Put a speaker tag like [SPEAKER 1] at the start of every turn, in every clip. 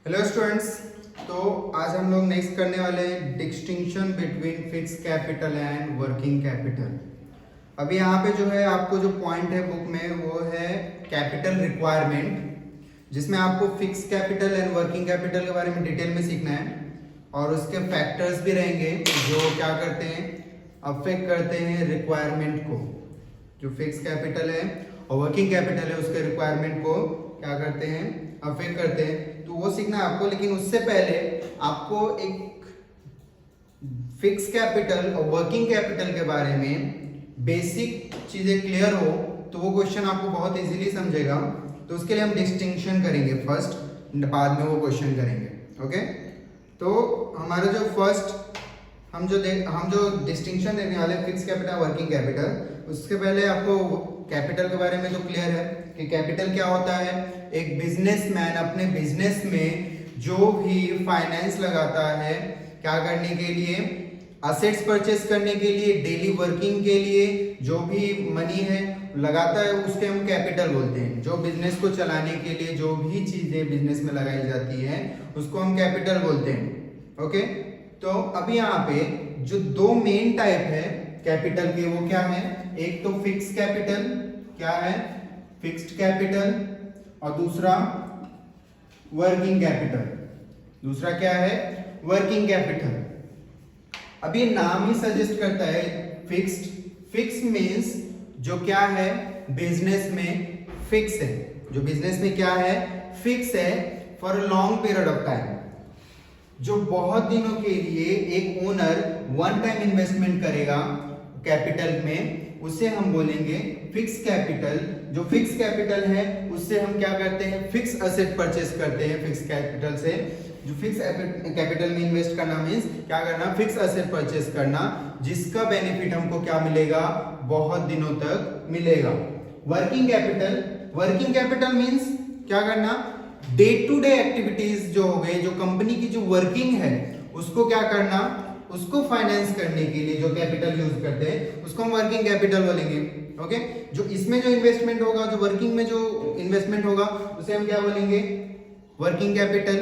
[SPEAKER 1] Hello students. तो आज हम लोग नेक्स्ट करने वाले हैं distinction between fix capital and working capital. अभी यहाँ पे जो है आपको जो पॉइंट है बुक में वो है कैपिटल रिक्वायरमेंट, जिसमें आपको fix capital and working capital के बारे में डिटेल में सीखना है और उसके फैक्टर्स भी रहेंगे जो क्या करते हैं, अफेक्ट करते हैं रिक्वायरमेंट को। जो फिक्स कैपिटल है और वर्किंग कैपिटल है उसके रिक्वायरमेंट को क्या करते हैं, अफेक्ट करते हैं। तो वो सीखना है आपको, लेकिन उससे पहले आपको एक फिक्स कैपिटल और वर्किंग कैपिटल के बारे में बेसिक चीजें क्लियर हो तो वो क्वेश्चन आपको बहुत इजीली समझेगा। तो उसके लिए हम डिस्टिंक्शन करेंगे फर्स्ट, बाद में वो क्वेश्चन करेंगे। ओके, तो हमारा जो फर्स्ट हम जो डिस्टिंक्शन देने वाले फिक्स कैपिटल वर्किंग कैपिटल, उसके पहले आपको कैपिटल के बारे में तो क्लियर है कि कैपिटल क्या होता है। एक बिजनेसमैन अपने बिजनेस में जो भी फाइनेंस लगाता है क्या करने के लिए, असेट्स परचेस करने के लिए, डेली वर्किंग के लिए जो भी मनी है लगाता है उसके हम कैपिटल बोलते हैं। जो बिजनेस को चलाने के लिए जो भी चीजें बिजनेस में लगाई जाती है उसको हम कैपिटल बोलते हैं। ओके, तो अभी यहाँ पे जो दो मेन टाइप है कैपिटल के वो क्या है, एक तो फिक्स कैपिटल क्या है, फिक्स्ड कैपिटल, और दूसरा वर्किंग कैपिटल। दूसरा क्या है, वर्किंग कैपिटल। अभी नाम ही सजेस्ट करता है फिक्स्ड। फिक्स मींस जो क्या है बिजनेस में फिक्स है, जो बिजनेस में क्या है फिक्स है for long period of time. जो बहुत दिनों के लिए एक ओनर वन टाइम इन्वेस्टमेंट करेगा कैपिटल में, उसे हम बोलेंगे फिक्स कैपिटल। जो फिक्स कैपिटल है उससे हम क्या करते हैं, फिक्स असेट परचेस करते हैं फिक्स कैपिटल से। जो फिक्स कैपिटल में इन्वेस्ट करना मींस क्या करना, फिक्स असेट परचेस करना, जिसका बेनिफिट हमको क्या मिलेगा, बहुत दिनों तक मिलेगा। Working capital, working capital means क्या करना, डे टू डे एक्टिविटीज जो हो गए, जो कंपनी की जो वर्किंग है उसको क्या करना, उसको फाइनेंस करने के लिए जो कैपिटल यूज करते हैं उसको हम वर्किंग कैपिटल बोलेंगे। ओके, जो इसमें जो इन्वेस्टमेंट होगा, जो वर्किंग में जो इन्वेस्टमेंट होगा उसे हम क्या बोलेंगे, वर्किंग कैपिटल।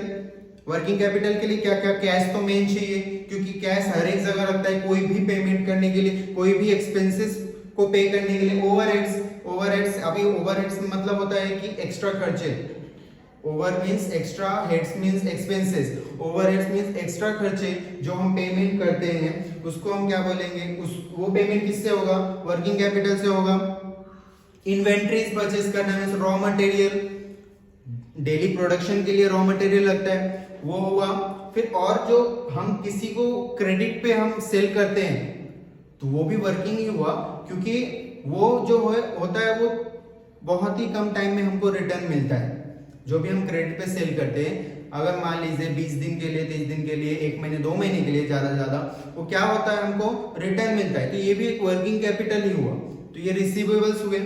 [SPEAKER 1] वर्किंग कैपिटल के लिए क्या क्या, कैश तो मेन चाहिए क्योंकि कैश हर एक जगह लगता है, कोई भी पेमेंट करने के लिए, कोई भी एक्सपेंसेस को पे करने के लिए। ओवरहेड्स अभी ओवरहेड्स मतलब होता है कि एक्स्ट्रा खर्चे। Over means extra, heads means expenses, overheads means extra खर्चे जो हम पेमेंट करते हैं उसको हम क्या बोलेंगे, उस वो पेमेंट किससे होगा, वर्किंग कैपिटल से होगा। इन्वेंटरीज परचेस करना means raw material, daily production के लिए रॉ मटेरियल लगता है वो हुआ। फिर और जो हम किसी को क्रेडिट पे हम सेल करते हैं तो वो भी वर्किंग ही हुआ, क्योंकि वो जो होता है वो बहुत ही कम टाइम में हमको रिटर्न मिलता है। जो भी हम क्रेडिट पे सेल करते हैं, अगर मान लीजिए 20 दिन के लिए, 30 दिन के लिए, 1 महीने 2 महीने के लिए ज्यादा वो क्या होता है, हमको रिटर्न मिलता है। तो ये भी एक वर्किंग कैपिटल ही हुआ। तो ये रिसीवेबल्स हुए,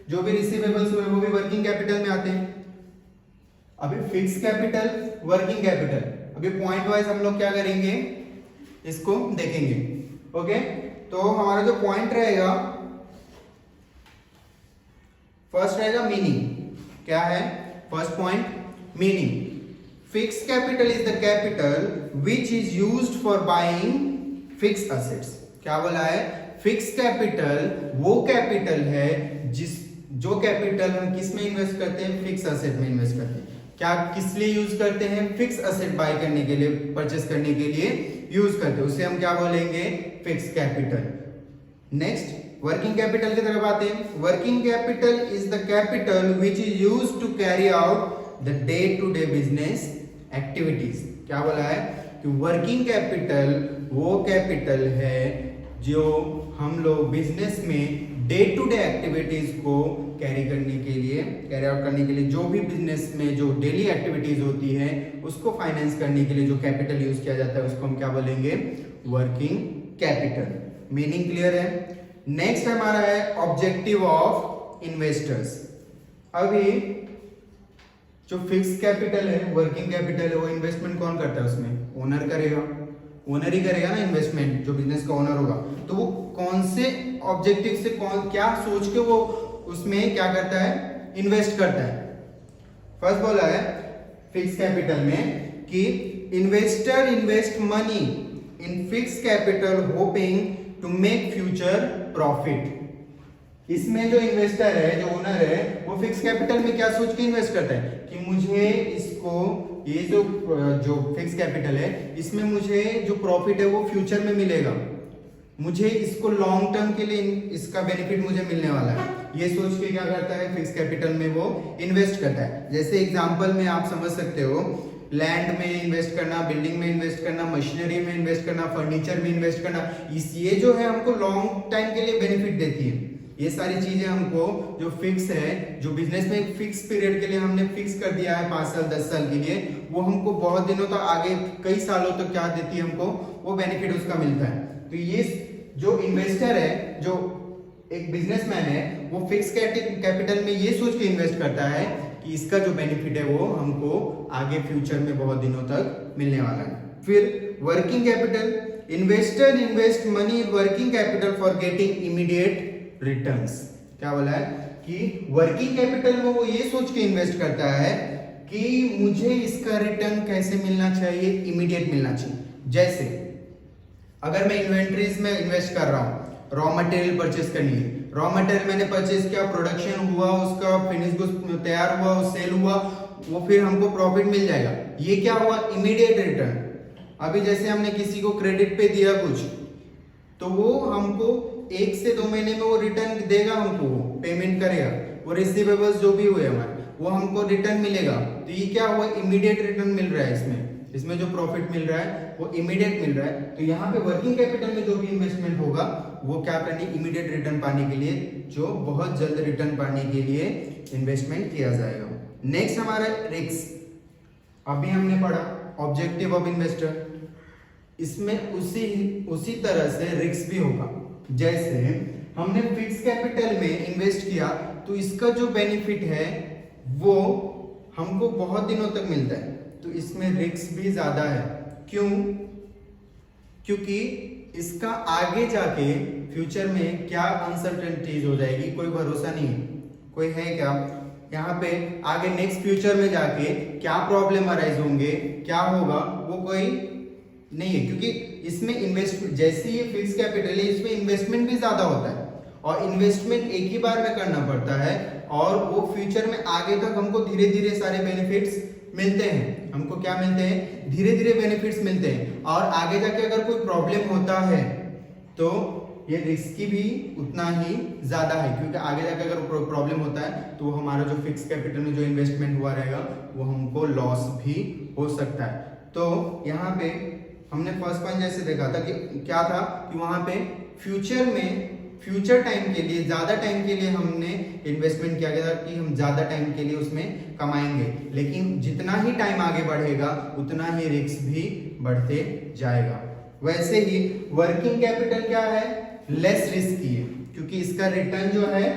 [SPEAKER 1] जो भी रिसीवेबल्स हुए वो भी वर्किंग कैपिटल में आते हैं। अभी फिक्स कैपिटल, वर्किंग कैपिटल, अभी पॉइंट वाइज हम लोग क्या करेंगे, इसको देखेंगे। ओके, तो हमारा जो पॉइंट रहेगा, फर्स्ट रहेगा मीनिंग। क्या है first point, meaning. Fix capital is the capital which is used for buying fix assets. क्या बोला है, फिक्स कैपिटल वो कैपिटल है जो कैपिटल हम किस में इन्वेस्ट करते हैं, फिक्स असेट में इन्वेस्ट करते हैं। क्या किस लिए यूज करते हैं, फिक्स असेट बाय करने के लिए, परचेस करने के लिए यूज करते हैं, उसे हम क्या बोलेंगे, fix capital. Next working capital की तरफ आते हैं। Working capital is the capital which is used to carry out the day to day business activities. क्या बोला है कि वर्किंग कैपिटल वो कैपिटल है जो हम लोग बिजनेस में डे टू डे एक्टिविटीज को कैरी आउट करने के लिए, जो भी बिजनेस में जो डेली एक्टिविटीज होती है उसको फाइनेंस करने के लिए जो कैपिटल यूज किया जाता है उसको हम क्या बोलेंगे, वर्किंग कैपिटल। मीनिंग क्लियर है। नेक्स्ट हमारा है ऑब्जेक्टिव ऑफ इन्वेस्टर्स। अभी जो फिक्स कैपिटल है, वर्किंग कैपिटल है, वो इन्वेस्टमेंट कौन करता है, उसमें ओनर करेगा, ओनर ही करेगा ना इन्वेस्टमेंट, जो बिजनेस का ओनर होगा। तो वो कौन से ऑब्जेक्टिव से क्या सोच के वो उसमें क्या करता है, इन्वेस्ट करता है। फर्स्ट बोला है फिक्स कैपिटल में कि investor invest money in fix capital hoping to make future profit. इसमें जो इन्वेस्टर है, जो ओनर है, वो फिक्स कैपिटल में क्या सोच के इन्वेस्ट करता है कि मुझे इसको, ये जो फिक्स कैपिटल है, इसमें मुझे जो प्रॉफिट है वो फ्यूचर में मिलेगा, मुझे इसको लॉन्ग टर्म के लिए इसका बेनिफिट मुझे मिलने वाला है, ये सोच के क्या करता है, फिक्स कैपिटल में वो इन्वेस्ट करता है। जैसे एग्जांपल में आप समझ सकते हो, लैंड में इन्वेस्ट करना, बिल्डिंग में इन्वेस्ट करना, मशीनरी में इन्वेस्ट करना, फर्नीचर में इन्वेस्ट करना, ये जो है हमको लॉन्ग टाइम के लिए बेनिफिट देती है। ये सारी चीजें हमको जो फिक्स है, जो बिजनेस में एक फिक्स पीरियड के लिए हमने फिक्स कर दिया है 5 साल 10 साल के लिए, वो हमको बहुत दिनों तक, आगे कई सालों तक क्या देती है हमको, वो बेनिफिट उसका मिलता है। तो ये जो इन्वेस्टर है, जो एक बिजनेसमैन है, वो फिक्स कैपिटल में ये सोच के इन्वेस्ट करता है कि इसका जो बेनिफिट है वो हमको आगे फ्यूचर में बहुत दिनों तक मिलने वाला है। फिर working capital, investor invest money in working capital for getting immediate returns. क्या बोला है कि वर्किंग कैपिटल में वो ये सोच के इन्वेस्ट करता है कि मुझे इसका रिटर्न कैसे मिलना चाहिए, इमीडिएट मिलना चाहिए। जैसे अगर मैं इन्वेंटरीज में इन्वेस्ट कर रहा हूं, रॉ मटेरियल परचेस करनी है, रॉ मटेरियल मैंने परचेस किया, प्रोडक्शन हुआ, उसका फिनिश गुड्स तैयार हुआ, सेल हुआ, वो फिर हमको प्रॉफिट मिल जाएगा। ये क्या हुआ, इमीडिएट रिटर्न। अभी जैसे हमने किसी को क्रेडिट पे दिया कुछ, तो वो हमको 1 से 2 महीने में वो रिटर्न देगा, हमको वो पेमेंट करेगा, वो रिसीवेबल्स जो भी हुए हमारे, वो हमको रिटर्न मिलेगा। तो ये क्या हुआ, इमीडिएट रिटर्न मिल रहा है। इसमें जो प्रॉफिट मिल रहा है वो इमीडिएट मिल रहा है। तो यहाँ पे वर्किंग कैपिटल में जो भी इन्वेस्टमेंट होगा वो क्या करनी, इमीडिएट रिटर्न पाने के लिए, जो बहुत जल्द रिटर्न पाने के लिए इन्वेस्टमेंट किया जाएगा। नेक्स्ट हमारा रिस्क। अभी हमने पढ़ा ऑब्जेक्टिव ऑफ इन्वेस्टर, इसमें उसी तरह से रिस्क भी होगा। जैसे हमने फिक्स कैपिटल में इन्वेस्ट किया तो इसका जो बेनिफिट है वो हमको बहुत दिनों तक मिलता है, तो इसमें रिस्क भी ज्यादा है। क्यों? क्योंकि इसका आगे जाके फ्यूचर में क्या अनसर्टेनिटीज हो जाएगी, कोई भरोसा नहीं है। कोई है क्या यहाँ पे आगे नेक्स्ट फ्यूचर में जाके क्या प्रॉब्लम अराइज होंगे, क्या होगा, वो कोई नहीं है। क्योंकि इसमें इन्वेस्टमेंट, जैसे ये फिक्स कैपिटल है, इसमें इन्वेस्टमेंट भी ज्यादा होता है और इन्वेस्टमेंट एक ही बार में करना पड़ता है, और वो फ्यूचर में आगे तक हमको धीरे धीरे सारे बेनिफिट्स मिलते हैं। हमको क्या मिलते हैं, धीरे धीरे बेनिफिट्स मिलते हैं। और आगे जाके अगर कोई प्रॉब्लम होता है तो ये रिस्की भी उतना ही ज्यादा है, क्योंकि आगे जाके अगर प्रॉब्लम होता है तो हमारा जो फिक्स कैपिटल में जो इन्वेस्टमेंट हुआ रहेगा वो हमको लॉस भी हो सकता है। तो यहाँ पे हमने फर्स्ट पॉइंट जैसे देखा था कि क्या था कि वहां पे फ्यूचर टाइम के लिए, ज्यादा टाइम के लिए हमने इन्वेस्टमेंट किया गया था कि हम ज्यादा टाइम के लिए उसमें कमाएंगे, लेकिन जितना ही टाइम आगे बढ़ेगा उतना ही रिस्क भी बढ़ते जाएगा। वैसे ही वर्किंग कैपिटल क्या है, लेस रिस्की है, क्योंकि इसका रिटर्न जो है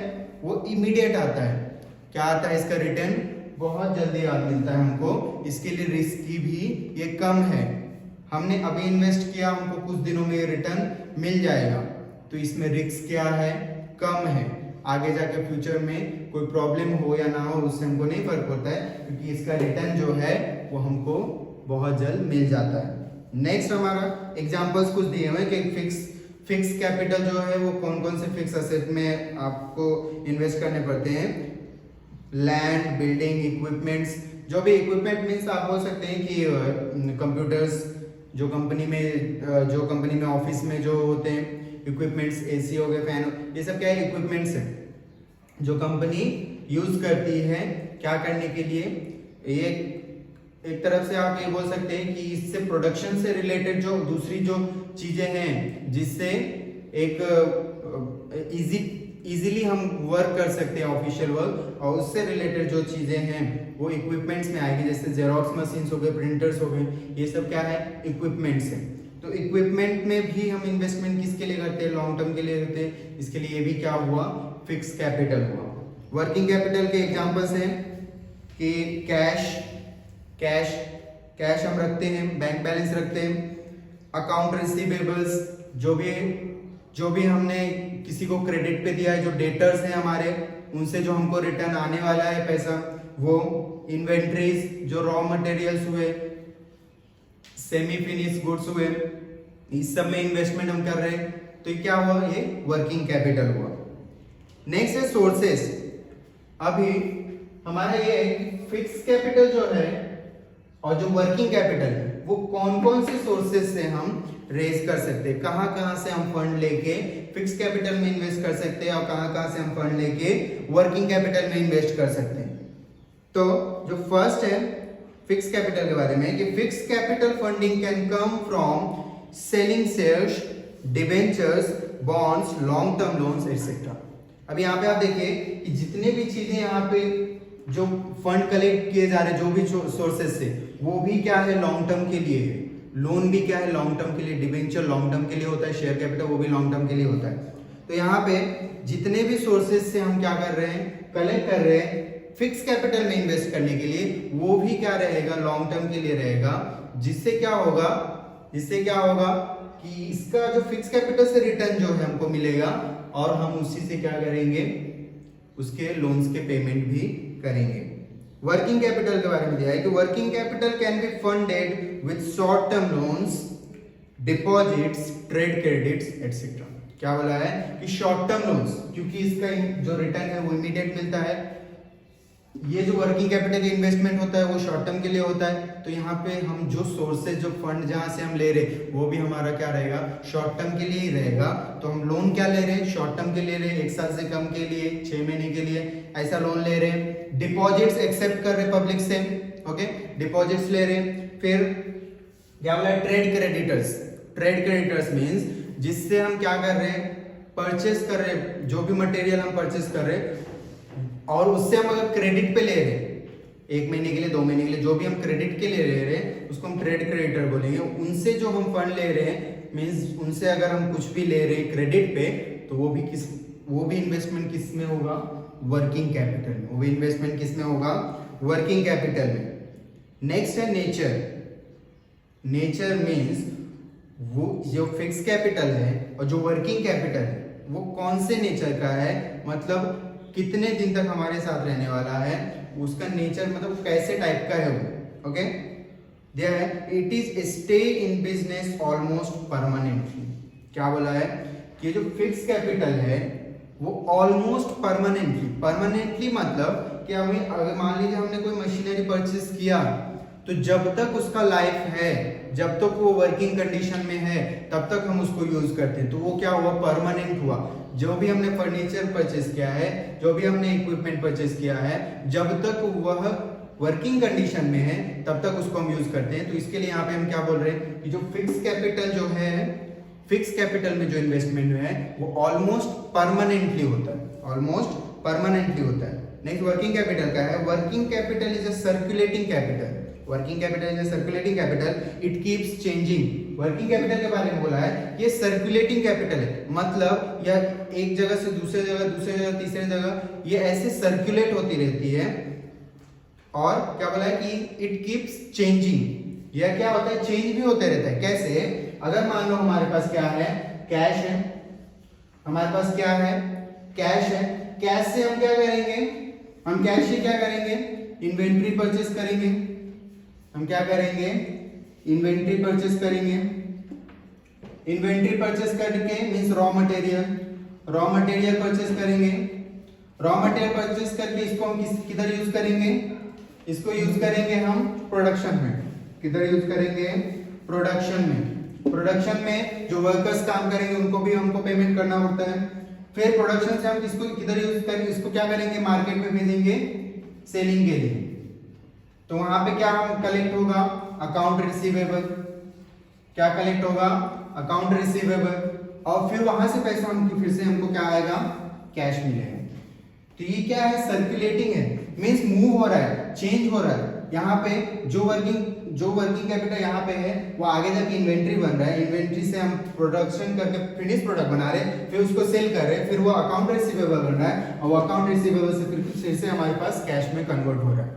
[SPEAKER 1] वो इमीडिएट आता है। क्या आता है, इसका रिटर्न बहुत जल्दी मिलता है हमको, इसके लिए रिस्की भी ये कम है। हमने अभी इन्वेस्ट किया, हमको कुछ दिनों में ये रिटर्न मिल जाएगा, तो इसमें रिस्क क्या है, कम है। आगे जाके फ्यूचर में कोई प्रॉब्लम हो या ना हो उससे हमको नहीं फर्क पड़ता है, क्योंकि इसका रिटर्न जो है वो हमको बहुत जल्द मिल जाता है। नेक्स्ट हमारा एग्जांपल्स कुछ दिए हुए कि फिक्स कैपिटल जो है वो कौन कौन से फिक्स एसेट में आपको इन्वेस्ट करने पड़ते हैं। Land, building, equipments. जो भी इक्विपमेंट मीन्स आप बोल सकते हैं कि कंप्यूटर्स, जो कंपनी में ऑफिस में जो होते हैं इक्विपमेंट्स, एसी हो गए, फैन, ये सब क्या है, इक्विपमेंट्स है जो कंपनी यूज करती है क्या करने के लिए। ये एक तरफ से आप ये बोल सकते हैं कि इससे प्रोडक्शन से रिलेटेड जो दूसरी जो चीजें हैं, जिससे एक इजीली हम वर्क कर सकते हैं, ऑफिशियल वर्क, और उससे रिलेटेड जो चीजें हैं वो इक्विपमेंट्स में आएगी। जैसे जेरोक्स मशीन्स हो गए, प्रिंटर्स हो गए, ये सब क्या है, इक्विपमेंट्स है। तो इक्विपमेंट में भी हम इन्वेस्टमेंट किसके लिए करते हैं, लॉन्ग टर्म के लिए करते हैं। इसके लिए ये भी क्या हुआ, फिक्स कैपिटल हुआ। वर्किंग कैपिटल के एग्जांपल्स हैं कि कैश हम रखते हैं, बैंक बैलेंस रखते हैं, अकाउंट रिसीवेबल्स, जो भी हमने किसी को क्रेडिट पे दिया है, जो डेटर्स हैं हमारे, उनसे जो हमको रिटर्न आने वाला है पैसा, वो इन्वेंट्रीज जो रॉ मटेरियल्स हुए, सेमी फिनिश गुड्स हुए, इस सब में इन्वेस्टमेंट हम कर रहे हैं, तो ये क्या हुआ, ये वर्किंग कैपिटल हुआ। नेक्स्ट है सोर्सेस। अभी हमारा ये फिक्स कैपिटल जो है और जो वर्किंग कैपिटल है वो कौन कौन से सोर्सेस से हम रेज कर सकते हैं, कहां कहां से हम फंड लेके फिक्स कैपिटल में इन्वेस्ट कर सकते हैं और कहां कहां से हम फंड लेके वर्किंग कैपिटल में इन्वेस्ट कर सकते हैं। तो जो फर्स्ट है फिक्स कैपिटल के बारे में कि fix capital funding can come from selling shares, debentures, bonds, long term loans etcetera. अब यहाँ पे आप देखिए कि जितने भी चीजें यहाँ पे जो फंड कलेक्ट किए जा रहे हैं जो भी सोर्सेज से, वो भी क्या है, लॉन्ग टर्म के लिए है। लोन भी क्या है, लॉन्ग टर्म के लिए, डिबेंचर लॉन्ग टर्म के लिए होता है, शेयर कैपिटल वो भी लॉन्ग टर्म के लिए होता है। तो यहाँ पे जितने भी सोर्सेज से हम क्या कर रहे हैं, कलेक्ट कर रहे हैं फिक्स कैपिटल में इन्वेस्ट करने के लिए, वो भी क्या रहेगा, लॉन्ग टर्म के लिए रहेगा। जिससे क्या होगा कि इसका जो फिक्स कैपिटल से रिटर्न जो है हमको मिलेगा और हम उसी से क्या करेंगे, उसके लोन्स के पेमेंट भी करेंगे। वर्किंग कैपिटल के बारे में दिया है कि working capital can be funded with short term loans, deposits, trade credits etcetera. क्या बोला है कि शॉर्ट टर्म लोन्स, क्योंकि इसका जो रिटर्न है वो इमीडिएट मिलता है। ये जो वर्किंग कैपिटल का इन्वेस्टमेंट होता है वो शॉर्ट टर्म के लिए होता है। तो यहाँ पे हम जो सोर्सेज, जो फंड जहां से हम ले रहे वो भी हमारा क्या रहेगा, शॉर्ट टर्म के लिए ही रहेगा। तो हम लोन क्या ले रहे हैं, शॉर्ट टर्म के लिए ले रहे हैं, 1 साल से कम के लिए, 6 महीने के लिए ऐसा लोन ले रहे हैं। डिपॉजिट्स एक्सेप्ट कर रहे पब्लिक से, ओके, डिपॉजिट्स ले रहे हैं। फिर क्या बोला, trade creditors. Trade creditors means जिससे हम क्या कर रहे हैं, परचेस कर रहे हैं, जो भी मटेरियल हम परचेस कर रहे हैं और उससे हम अगर क्रेडिट पे ले रहे हैं 1 महीने के लिए, 2 महीने के लिए, जो भी हम क्रेडिट के लिए ले रहे हैं उसको हम ट्रेड क्रेडिटर बोलेंगे। उनसे जो हम फंड ले रहे हैं मीन्स उनसे अगर हम कुछ भी ले रहे हैं क्रेडिट पे, तो वो भी इन्वेस्टमेंट किस में होगा, वर्किंग कैपिटल में। वो भी इन्वेस्टमेंट किस में होगा, वर्किंग कैपिटल में। नेक्स्ट है नेचर। नेचर मीन्स वो जो फिक्स कैपिटल है और जो वर्किंग कैपिटल है वो कौन से नेचर का है, मतलब कितने दिन तक हमारे साथ रहने वाला है, उसका नेचर मतलब कैसे टाइप का है वो, ओके। दिया है it is stay in business almost permanently. क्या बोला है कि जो फिक्स कैपिटल है वो ऑलमोस्ट परमानेंटली मतलब कि हमें अगर मान लीजिए हमने कोई मशीनरी परचेस किया तो जब तक उसका लाइफ है, जब तक वो वर्किंग कंडीशन में है तब तक हम उसको यूज करते हैं, तो वो क्या हुआ, परमानेंट हुआ। जो भी हमने फर्नीचर परचेस किया है, जो भी हमने इक्विपमेंट परचेस किया है, जब तक वह वर्किंग कंडीशन में है तब तक उसको हम यूज करते हैं। तो इसके लिए यहाँ पे हम क्या बोल रहे हैं कि जो फिक्स कैपिटल जो है, फिक्स कैपिटल में जो इन्वेस्टमेंट है वो ऑलमोस्ट परमानेंटली होता है। नेक्स्ट वर्किंग कैपिटल का है, working capital is a circulating capital. Working capital is a circulating capital, it keeps changing. Working capital के बारे में बोला है ये सर्कुलेटिंग कैपिटल है, मतलब यह एक जगह से दूसरे जगह तीसरे जगह ये ऐसे सर्कुलेट होती रहती है। और क्या बोला है कि इट कीप्स चेंजिंग। यह क्या होता है, चेंज भी होते रहता है। कैसे, अगर मान लो हमारे पास क्या है, कैश है, हमारे पास क्या है, कैश है। कैश से हम क्या करेंगे, हम कैश से क्या करेंगे, इन्वेंट्री परचेस करेंगे। हम क्या करेंगे, इन्वेंट्री परचेस करेंगे। इन्वेंट्री परचेस करके मींस रॉ मटेरियल परचेस करेंगे। रॉ मटेरियल परचेस करके इसको हम किधर यूज करेंगे, इसको यूज करेंगे हम प्रोडक्शन में। किधर यूज करेंगे, प्रोडक्शन में। प्रोडक्शन में जो वर्कर्स काम करेंगे उनको भी हमको पेमेंट करना पड़ता है। फिर प्रोडक्शन से हम इसको किधर यूज करेंगे, इसको क्या करेंगे, मार्केट में भेजेंगे सेलिंग के लिए। तो वहां पे क्या कलेक्ट होगा, अकाउंट रिसीवेबल। क्या कलेक्ट होगा, अकाउंट रिसीवेबल। और फिर वहां से पैसा फिर से हमको क्या आएगा, कैश मिलेगा। तो ये क्या है, सर्कुलेटिंग है, मींस मूव हो रहा है, चेंज हो रहा है। यहाँ पे जो वर्किंग कैपिटल यहाँ पे है वो आगे जाके इन्वेंट्री बन रहा है। इन्वेंट्री से हम प्रोडक्शन करके फिनिश प्रोडक्ट बना रहे हैं, फिर उसको सेल कर रहे हैं, फिर वो अकाउंट रिसीवेबल बन रहा है और वो अकाउंट रिसीवेबल से फिर से हमारे पास कैश में कन्वर्ट हो रहा है।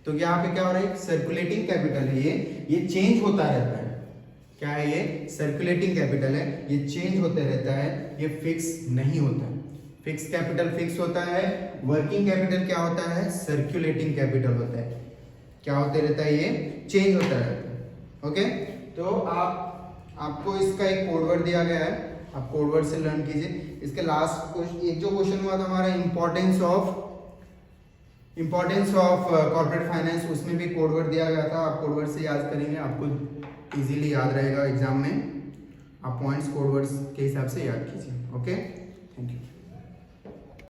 [SPEAKER 1] तो यहाँ पे क्या हो रहा है, सर्कुलेटिंग कैपिटल है, ये चेंज होता रहता है। क्या है, ये सर्कुलेटिंग कैपिटल है, ये चेंज होते रहता है, ये फिक्स नहीं होता है। फिक्स कैपिटल फिक्स होता है, वर्किंग कैपिटल क्या होता है, सर्कुलेटिंग कैपिटल होता है। क्या होते रहता है, ये चेंज होता रहता है। ओके, तो आपको इसका एक कोड वर्ड दिया गया है, आप कोड वर्ड से लर्न कीजिए। इसके लास्ट एक जो क्वेश्चन हुआ था हमारा इंपॉर्टेंस ऑफ कॉर्पोरेट फाइनेंस, उसमें भी कोड वर्ड दिया गया था। आप कोड वर्ड से याद करेंगे, आपको इजीली याद रहेगा एग्जाम में। आप पॉइंट्स कोड वर्ड्स के हिसाब से याद कीजिए। Okay, thank you.